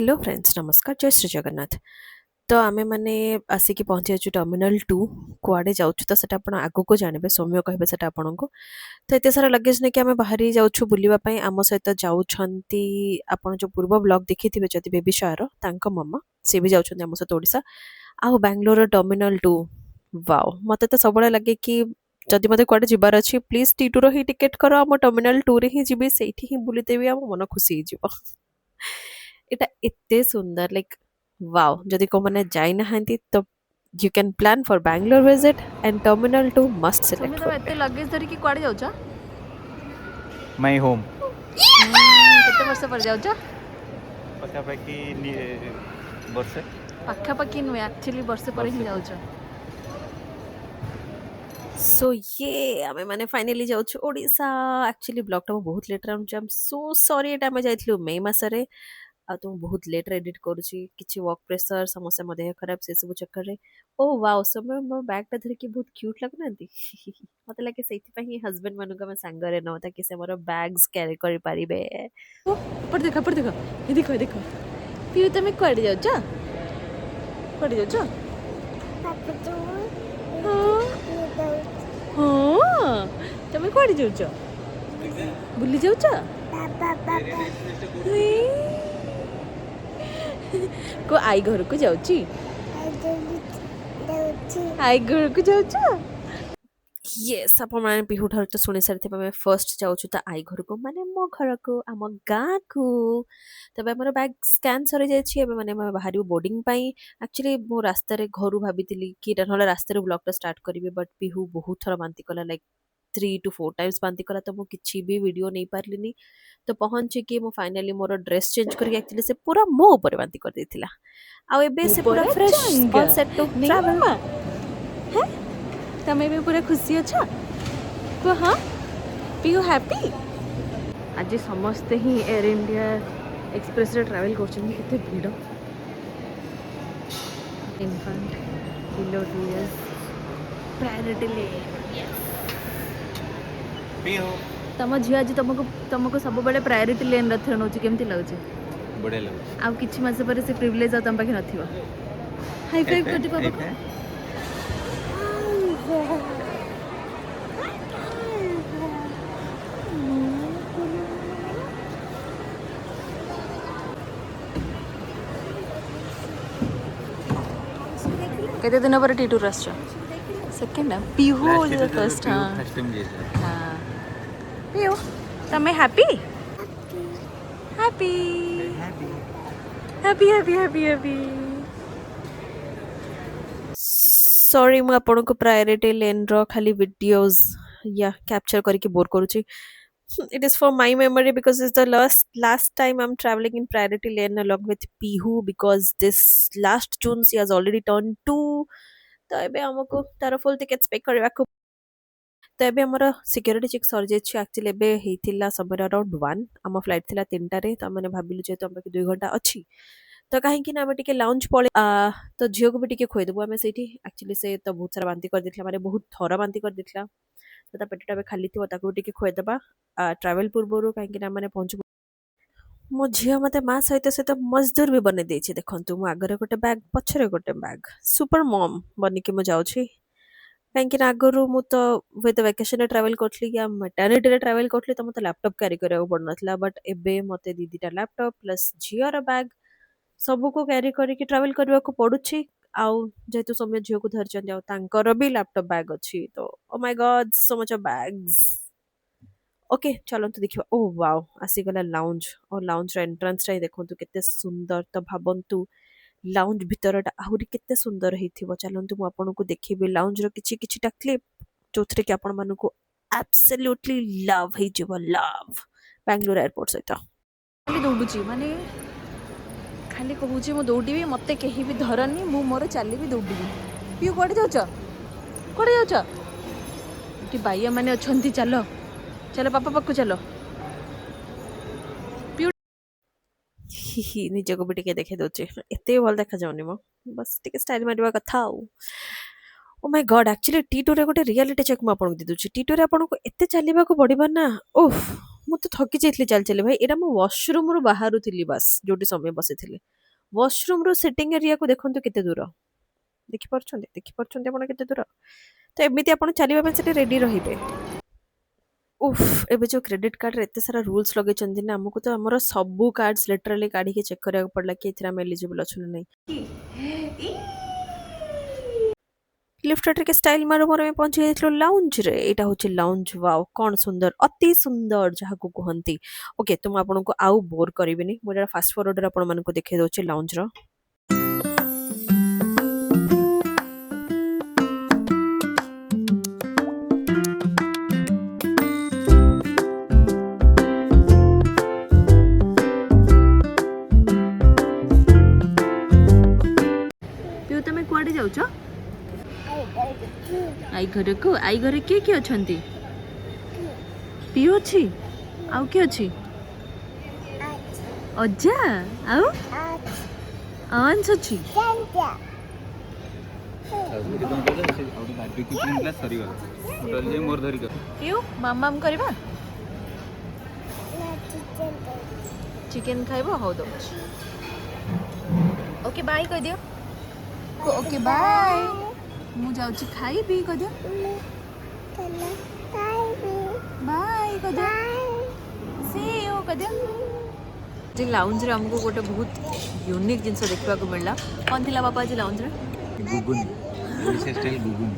Hello friends नमस्कार जय श्री जगन्नाथ। तो आमे माने आसिकी पहुंची जाछु टर्मिनल 2 कुआडे जाउछु तो सेटा आपण आगो को जानिबे सौम्य कहबे सेटा आपनको। तो एते सारा लगेज ने कि आमे बाहरी जाउछु बुलिबा पई आम सहित जाउछंती आपण जो पूर्व ब्लॉग देखिथिबे जति बेबी शायर तांको मम्मा से भी जाउछंती आम सहित ओडिसा आ बेंगलोर टर्मिनल 2। वाओ मते तो सबळे लगे कि जदि मते कुआडे जिबार अछि प्लीज टी2 रो ही टिकेट करो आम टर्मिनल 2 रे ही जिबि सेठी ही बुली देबी आम मन खुशी ही जिवो। এটা এତେ ସୁନ୍ଦର ଲାଇକ୍ ୱାଓ ଯଦି କୋଉମାନେ ଯାଇନାହାନ୍ତି ତ you can plan for Bangalore visit and Terminal 2 must Soumya select ତମେ କରିବେ। ଏତେ ଲଗେଜ ଧରିକି କୁଆଡ଼େ ଯାଉଛ? My home. କେତେ ବର୍ଷ ପରେ ଯାଉଛ? ପାଖାପାଖି ବର୍ଷେ। ପାଖାପାଖି ନୁହେଁ ଆକ୍ଚୁଆଲି ବର୍ଷେ ପରେ ହିଁ ଯାଉଛ। सो ये ଆମେ ମାନେ ଫାଇନାଲି ଯାଉଛୁ ଓଡ଼ିଶା। ଆକ୍ଚୁଆଲି ବ୍ଲଗ୍ଟା ମୁଁ ବହୁତ ଲେଟ୍ରେ ଆଣୁଛି ଆମ୍ ସୋ ସରି। ଏଇଟା ଆମେ ଯାଇଥିଲୁ ମେ ମାସରେ ଆଉ ତ ମୁଁ ବହୁତ ଲେଟ୍ରେ ଏଡ଼ିଟ୍ କରୁଛି କିଛି ୱାର୍କ ପ୍ରେସର ସମସ୍ୟା ମୋ ଦେହ ଖରାପ ସେସବୁ ଚକ୍କରରେ। ଓ ୱାଓ ସମୟ ମୋ ବ୍ୟାଗ୍ଟା ଧରିକି ବହୁତ କ୍ୟୁଟ୍ ଲାଗୁନାହାନ୍ତି? ମତେ ଲାଗେ ସେଇଥିପାଇଁ ହିଁ ହଜବେଣ୍ଡ ମାନଙ୍କୁ ଆମେ ସାଙ୍ଗରେ ନଉ ତାକି ସେ ଆମର ବ୍ୟାଗ୍ସ କ୍ୟାରି କରିପାରିବେ। ଏପଟେ ଦେଖ ଏପଟେ ଦେଖ ଏ ଦେଖ ଏ ଦେଖ ପିଉ ତମେ କୁଆଡ଼େ ଯାଉଛ? କୁଆଡ଼େ ଯାଉଛ? ହଁ ତମେ କୁଆଡ଼େ ଯାଉଛ? ବୁଲି ଯାଉଛ? କୋ ଆଈ ଘରକୁ ଯାଉଛି? ଆଈ ଘରକୁ ଯାଉଛ? ୟେସ୍ ଆପଣମାନେ ପିହୁ ଠାରୁ ତ ଶୁଣି ସାରିଥିବେ ଆମେ ଫର୍ଷ୍ଟ ଯାଉଛୁ ତା ଆଈ ଘରକୁ ମାନେ ମୋ ଘରକୁ ଆମ ଗାଁକୁ। ତେବେ ଆମର ବ୍ୟାଗ୍ ସ୍କାନ୍ ସରିଯାଇଛି ଏବେ ମାନେ ଆମେ ବାହାରିବୁ ବୋର୍ଡ଼ିଂ ପାଇଁ। ଆକ୍ଚୁଆଲି ମୁଁ ରାସ୍ତାରେ ଘରୁ ଭାବିଥିଲି କି ନହେଲେ ରାସ୍ତାରେ ବ୍ଲଗ୍ଟା ଷ୍ଟାର୍ଟ କରିବି ବଟ୍ ପିହୁ ବହୁତ ଥର ବାନ୍ତି କଲା ଲାଇକ୍ 3 to 4 ଟାଇମ୍ସ ବାନ୍ତି କଲା ତ ମୁଁ କିଛି ବି ଭିଡ଼ିଓ ନେଇପାରିଲିନି। ତ ପହଞ୍ଚିକି ମୁଁ ଫାଇନାଲି ମୋର ଡ୍ରେସ୍ ଚେଞ୍ଜ କରିକି ଆକ୍ଚୁଆଲି ସେ ପୁରା ମୋ ଉପରେ ବାନ୍ତି କରିଦେଇଥିଲା। ଆଉ ଏବେ ସେ ପୁରା ବड़ा ଫ୍ରେଶ୍ चंगा ଅଲ୍ ସେଟ୍ ଟୁ नहीं ଟ୍ରାଭେଲ୍। मामा है तमें भी पूरा खुशी अच्छा को हाँ पियू हैप्पी आज समस्ते ही एयर इंडिया एक्सप्रेस रे ट्रैवल करछन केते भीड़ इन्फेंट बिलो 2 इयर्स प्रायोरिटी ले तम झियो आज तुमको सब बड़े प्रायोरिटी लेन रथ नउची केमती लागुची बढिया लाଗୁଛି। आ किछि मास पर से प्रिविलेज आ तम पाखे नथिबो हाई फाइव कर दे पापा को केते दिन पर टी टूर आछो second Pihu is the first हां फर्स्ट टाइम ଯାଇଥିଲି। हां पीहू तमे happy happy happy happy happy happy sorry ମୁଁ ଆପଣଙ୍କୁ ପ୍ରାୟୋରିଟି ଲେନ୍‌ର ଖାଲି ଭିଡିଓସ୍ या କ୍ୟାପଚର କରିକି ବୋର୍ କରୁଛି। It is for my memory because it's the last time I'm traveling in priority lane along with Pihu because this last June she has already turned 2। ତ ଏବେ ଆମକୁ ତାର ଫୁଲ୍ ଟିକେଟ୍ସ ପେ କରିବାକୁ ତ ଏବେ ଆମର ସିକ୍ୟୁରିଟି ଚେକ୍ ସରିଯାଇଛି ଆକ୍ଚୁଆଲି ଏବେ ହେଇଥିଲା ସମୟରେ ଅରାଉଣ୍ଡ 1 ଆମ ଫ୍ଲାଇଟ୍ ଥିଲା 3ଟାରେ ତ ଆମେ ଭାବିଲୁ ଯେହେତୁ ଆମ ପାଖେ 2 ଘଣ୍ଟା ଅଛି ତ କାହିଁକି ନା ଆମେ ଟିକେ ଲାଉଞ୍ଜ ପଳେଇ ତ ଝିଅକୁ ବି ଟିକେ ଖୁଆଇଦେବୁ ଆମେ ସେଇଠି ଆକ୍ଚୁଆଲି ସେ ତ ବହୁତ ସାରା ବାନ୍ତି କରିଦେଇଥିଲା ମାନେ ବହୁତ ଥର ବାନ୍ତି କରିଦେଇଥିଲା ତ ତା ପେଟଟା ଏବେ ଖାଲି ଥିବ ତାକୁ ବି ଟିକେ ଖୁଆଇଦେବା ଟ୍ରାଭେଲ୍ ପୂର୍ବରୁ କାହିଁକି ନା ମାନେ ପହଞ୍ଚୁ ମୋ ଝିଅ ମୋତେ ମା ସହିତ ସହିତ ମଜଦୁର ବି ବନେଇ ଦେଇଛି ଦେଖନ୍ତୁ ମୁଁ ଆଗରେ ଗୋଟେ ବ୍ୟାଗ୍ ପଛରେ ଗୋଟେ ବ୍ୟାଗ୍ ସୁପର ମମ୍ ବନିକି ମୁଁ ଯାଉଛି କାହିଁକି ନା ଆଗରୁ ମୁଁ ତ ହୁଏତ ଭ୍ୟାକେସନରେ ଟ୍ରାଭେଲ୍ କରୁଥିଲି या ମେଟର୍ନିଟିରେ ଟ୍ରାଭେଲ୍ କରୁଥିଲି ତ ମୋତେ ଲ୍ୟାପଟପ୍ କ୍ୟାରି କରିବାକୁ ପଡ଼ୁନଥିଲା ବଟ୍ ଏବେ ମୋତେ ଦିଦିଟା ଲ୍ୟାପଟପ୍ ପ୍ଲସ୍ ଝିଅର ବ୍ୟାଗ୍ ସବୁକୁ କ୍ୟାରି କରିକି ଟ୍ରାଭେଲ୍ କରିବାକୁ ପଡ଼ୁଛି ଆଉ ଯେହେତୁ ସୌମ୍ୟ ଝିଅକୁ ଧରିଛନ୍ତି ଆଉ ତାଙ୍କର ବି ଲ୍ୟାପଟପ୍ ବ୍ୟାଗ୍ ଅଛି ତ oh my god so much of bags. Okay ଚାଲନ୍ତୁ ଦେଖିବା ଓ ୱାଓ ଆସିଗଲା ଲାଉଞ୍ଜ ଓ ଲାଉଞ୍ଜର ଏଣ୍ଟ୍ରାନ୍ସଟା ହିଁ ଦେଖନ୍ତୁ କେତେ ସୁନ୍ଦର ତ ଭାବନ୍ତୁ ଲାଉଞ୍ଜ ଭିତରଟା ଆହୁରି କେତେ ସୁନ୍ଦର ହେଇଥିବ ଚାଲନ୍ତୁ ମୁଁ ଆପଣଙ୍କୁ ଦେଖେଇବି ଲାଉଞ୍ଜର କିଛି କିଛିଟା କ୍ଲିପ୍ ଯୋଉଥିରେ କି ଆପଣମାନଙ୍କୁ ଆବସଲ୍ୟୁଟଲି ଲଭ୍ ହେଇଯିବ ଲଭ୍ ବାଙ୍ଗାଲୋର ଏୟାରପୋର୍ଟ ସହିତ। ଖାଲି ଦୌଡୁଛି ମାନେ ଖାଲି କହୁଛି ମୁଁ ଦୌଡ଼ିବି ମୋତେ କେହି ବି ଧରନି ମୁଁ ମୋର ଚାଲିବି ଦୌଡ଼ିବି ପିଉ କୁଆଡ଼େ ଯାଉଛ କୁଆଡ଼େ ଯାଉଛ ଏଠି ବାଇଆ ମାନେ ଅଛନ୍ତି ଚାଲ ଚାଲ ପାପା ପାଖକୁ ଚାଲ ପିଉ ହି ହି ନିଜକୁ ବି ଟିକେ ଦେଖେଇ ଦଉଛି ଏତେ ଭଲ ଦେଖାଯାଉନି ମ ବାସ୍ ଟିକେ ଷ୍ଟାଇଲ ମାରିବା କଥା ଆଉ ଓ ମାଇ ଗଡ୍ ଆକ୍ଚୁଆଲି ଟି2ରେ ଗୋଟେ ରିଆଲିଟି ଚେକ୍ ମୁଁ ଆପଣଙ୍କୁ ଦେଇଦେଉଛି ଟି2ରେ ଆପଣଙ୍କୁ ଏତେ ଚାଲିବାକୁ ପଡ଼ିବ ନା ଓଫ୍ ମୁଁ ତ ଥକି ଯାଇଥିଲି ଚାଲି ଚାଲି ଭାଇ ଏଇଟା ମୁଁ ୱାସରୁମରୁ ବାହାରୁଥିଲି ବାସ୍ ଯୋଉଠି ସମୟ ବସିଥିଲି वॉशरूम रो सिटिंग एरिया को देखंतु केते दूर देखि परछन्ते आपण केते दूर तो एमिति आपण चलिबा ପାଇଁ ସେଠି रेडी रहिबे उफ एबे जो क्रेडिट कार्ड रे एते सारा रूल्स लगे चंदी ना हमको तो हमर सब कार्ड्स लिटरली काढी के चेक करिया पड़ला कि एथिरा हम एलिजिबल अछु नै लिफ्ट के स्टाइल मारो मोर में पहुंच गए लाउंज रे एटा होची लाउंज वाओ कोन सुंदर अति सुंदर जहा को कहंती ओके तुम आपन को आउ बोर करिवेनी मोर फास्ट फॉरवर्ड रे आपन मन को देखे दोची लाउंज रो पियो तमे कुआडे जाउछ आई घर किए अछंती पियो अछि आउ के अछि अज्जा आउ अंश अछि पियो मामाम करबा चिकन खाइबो हो दो ओके बाय कह दियो ओके बाय मु जाउची खाइबी कह दियो बाय कह दियो सी यू कह दियो जी लाउंज रे हमको गोटे बहुत यूनिक जिंस देखबा को मिलला कोन थिला बाबा जी लाउंज रे गुगुन ओडिशा स्टाइल गुगुन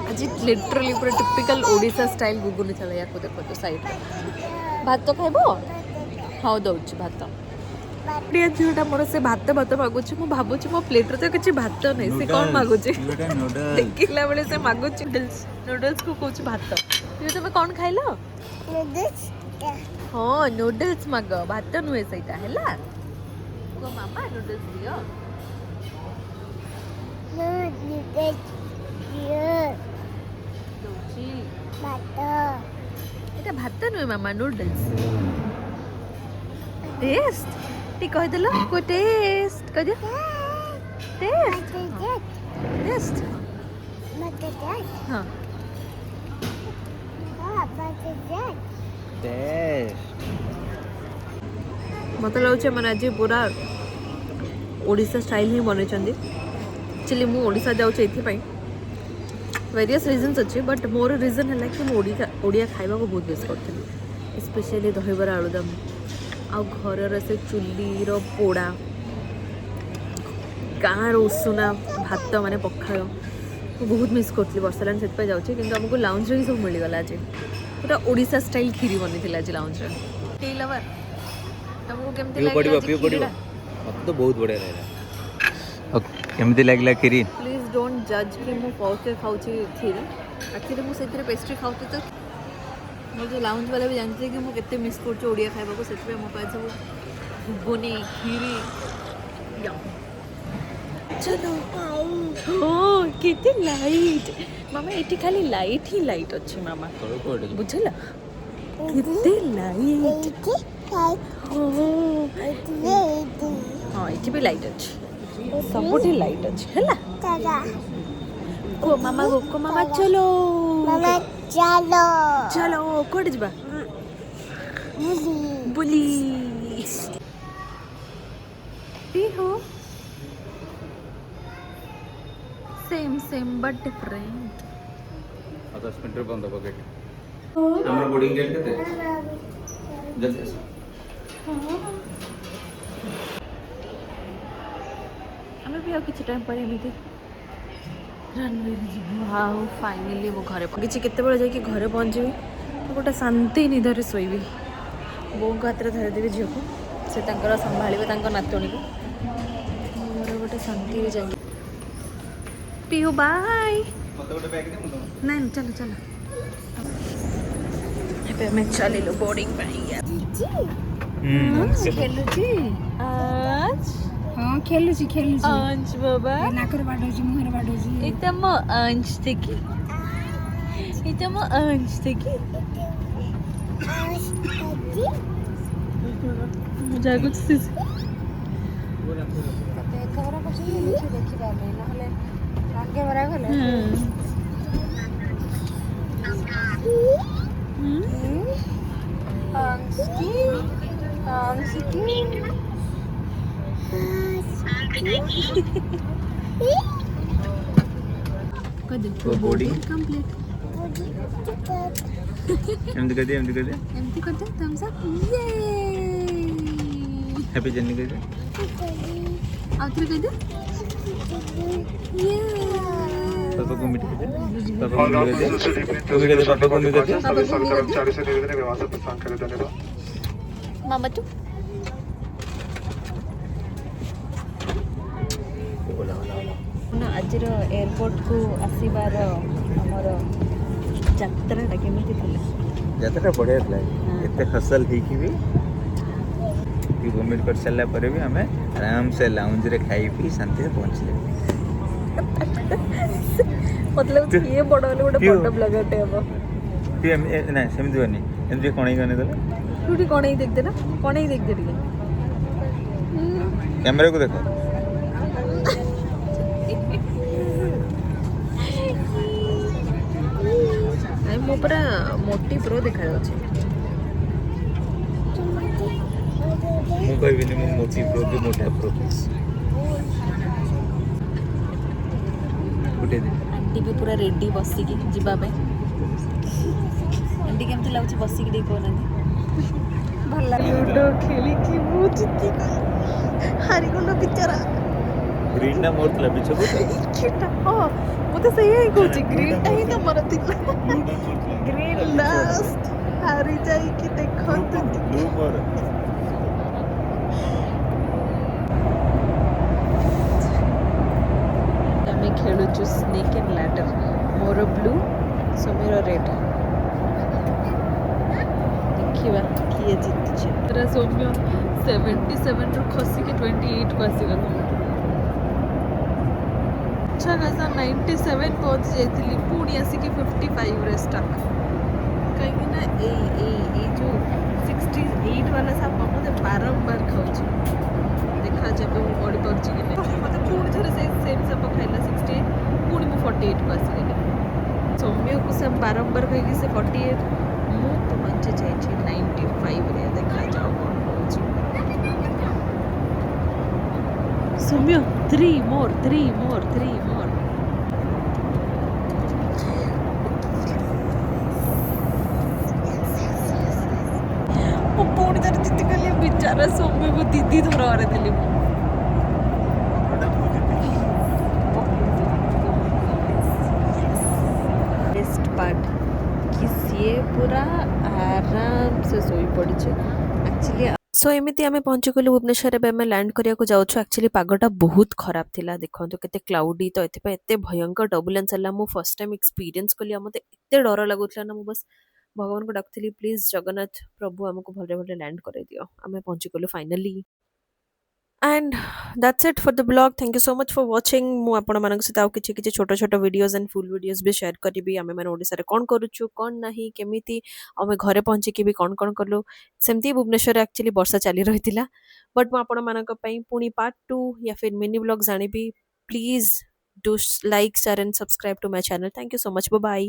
आज लिटरली पूरा टिपिकल ओडिशा स्टाइल गुगुन चला या को देखो तो साइड भात तो खाइबो हाउ दउची भात प्रिय झूठा मोर से भात भात मागुची मु भाबुची मो प्लेट रे तो किछि भात नै से कोन मागुची देखिला बेले से मागुची नूडल्स को कोच भात ये तमे कोन खाइलो नूडल्स हां नूडल्स माग भात नुहे सैता हैला को मामा नूडल्स दियो नूडल्स दियो दोची भात एटा भात नुहे मामा नूडल्स टेस्ट टी कह देलो को टेस्ट कह दे टेस्ट टेस्ट मत टेस्ट हां टेस्ट मत लाउचे मन आज पूरा ओडिशा स्टाइल ही बने चंदी एक्चुअली मु ओडिशा जाउचे एथि पई वेरियस रीजंस अच्छे बट मोर रीजन है कि ओडिया खाइबा को बहुत मिस करथि स्पेशली दहीबरा आलुदम आ घर से चुली रो पोड़ा गाँव उषुना भात माने पखाड़ बहुत मिस करती वर्षा लाइन से जाऊँगी कि आमको लाउंज ही सब मिलगला आज पूरा ओडिशा स्टाइल खीरी बनी आज लाउंज टी लवर तुमको केमती लागला मत तो बहुत बढ़िया लागला केमती लागला खीरी प्लीज डोंट जज कि मु पौके खाउची खीरी एक्चुअली मु सेतिर पेस्ट्री खाउती तो मो जो लाउंज वाला भी जानते कि मु केते मिस करछु ओडिया खाइबा को सेतिर मो पास सब गुनी खीरी या चलो ओ केते लाइट मामा एटी खाली लाइट ही लाइट अच्छी मामा बुझला केते लाइट हाँ ये भी लाइट अच्छी सबुठी लाइट अच्छी है ना को मामा चलो मामा चलो चलो कोड जबा बुली Pihu same but different 10 minute रे बंद पकेट हमर बोर्डिंग गेट केते जल्दी हमें भी और किसी टाइम पर एमती रनवे हाँ फाइनाली मो घरे किसी केते बेले जाके घरे पहुँची तो गोटे शांति निदरे शोबी बो को हाथ में धरदेवी झील को से संभाल नातुणी को मोर गोटे शांति जाए पीहू बाय नहीं चलो चलो ଏବେ ଆମେ ଚାଲିଲୁ ବୋର୍ଡିଂ ପାଇଁ ଖେଲୁଛି हाँ खेलुची अंश बाबा नाकर बाडोजी मुहर बाडोजी इतना मो अंश देखी इतना मो अंश देखी मुझे कुछ खबर कुछ देखि पाबे नहले आगे बरा गले अंश की वो बोर्डिंग कंप्लीट एमती कर दिया एमती कर दिया एमती करते थम्स अप ये हैप्पी जर्नी कर दिया आखिर कह दे ये पापा को मीट कर दिया पापा को मीट कर दिया तू भी कर दे पापा को मीट कर दिया कर्मचारी से निवेदन है वहाँ से प्रस्थान करें धन्यवाद मामा तू ना आजर एयरपोर्ट को आसबार आमर यात्राटा केମିତି ଥିଲା यात्रा बढ़िया था एते हसल ही की भी वोमिट कर सारा पर भी हमें आराम से लाउंज रे खाई पी शांति से पहुंचले मतलब ये बड़ वाले गोटे क्यों? बड़ ब्लॉगरटे हम ना सेमती बनी एमती कोणी गने दला टूटी कौन ही देखते ना कौन ही देखते टिके कैमरा को देखो ନାଇଁ ମୁଁ ପୁରା ମୋଟି ପ୍ରୋ ଦେଖାଯାଉଛି ମୁଁ କହିବିନି ମୁଁ ମୋଟି ପ୍ରୋ କି ମୋଟା ପ୍ରୋ ଗୋଟେ ଦିନ ଆଣ୍ଟି ବି ପୁରା ରେଡି ବସିକି ଯିବା ପାଇଁ ଆଣ୍ଟି କେମିତି ଲାଗୁଛି ବସିକି ଟିକେ କହୁନାହାନ୍ତି ଭଲ ଲାଗେ ଲୁଡୋ ଖେଳିକି ମୁଁ ଜିତିଗଲି ହାରିଗଲ ବିଚାରା ଗ୍ରୀନ ନା ମୋର ଥିଲା ବିଛ को ହଁ ମୁଁ ତ ସେଇଆ ହିଁ କହୁଛି ଗ୍ରୀନଟା ହିଁ ତମର ଥିଲା ଗ୍ରୀନ ଲାଷ୍ଟ ହାରି ଯାଇକି ଦେଖନ୍ତୁ ବ୍ଲୁ ମୋର ଆମେ ଖେଳୁଛୁ ସ୍ନେକ୍ ଆଣ୍ଡ ଲ୍ୟାଡର ମୋର ବ୍ଲୁ ସମୀର ରେଡ୍ ଦେଖିବା କିଏ ଜିତୁଛି ପୁରା ସୌମ୍ୟ 77ରୁ ଖସିକି 28କୁ ଆସିଗଲା अच्छा खासा 97 पहुँच जाइली पुणी आसिक 55 स्टक कहीं ना जो 68 वाला साप मत बारंबार खाऊँ देखा जब मुझे बढ़ी पार्टी कि मत पुणी थे से सेम साप खाइला 68 पुणी मुझे 48 को आसीगली सौम्य को से बारंबार कहीं से 48 मुझे पहुँची जाए 95 रे देखा जाओ कौन होची सौम्य 3 more ମୁଁ ପୁଣି ଥରେ ଜିତିଗଲି ବିଚାରା ସୌମ୍ୟକୁ ଦିଦି ଥର ହରେଇଦେଲି ମୁଁ ବେଷ୍ଟ ପାର୍ଟ କି ସିଏ ପୁରା ଆରାମ ସେ ଶୋଇ ପଡ଼ିছে ଆକ୍ଚୁଆଲି सो एमती आम पहुँचीगलु भुवनेश्वर एवं आम लैंड करने जाऊँ एक्चुअली पागटा बहुत खराब थिला देखो केते क्लाउडी तो एते भयंकर टर्बुलेंस है मु फर्स्ट टाइम एक्सपीरियंस कली मते एते डर लगुला ना मु बस भगवान को डाकली प्लीज जगन्नाथ प्रभु आमको भले भले लैंड कर दियो आम पहुँचीगलु finally and that's it for the blog thank you so much for watching मु आपण मानक सहित आउ किछि किछि छोट छोट वीडियोस एंड फुल वीडियोस भी शेयर करिबी आमे माने ओडिसा रे कोन करूछु कोन नाही केमिति आमे घरे पहुंची के भी कोन कोन करलु सेमती भुवनेश्वर एक्चुअली वर्षा चली रहितिला बट मु आपण मानक पई पुनी पार्ट 2 या फिर मिनी व्लॉग जानिबी please do like share and subscribe to my channel thank you so much bye bye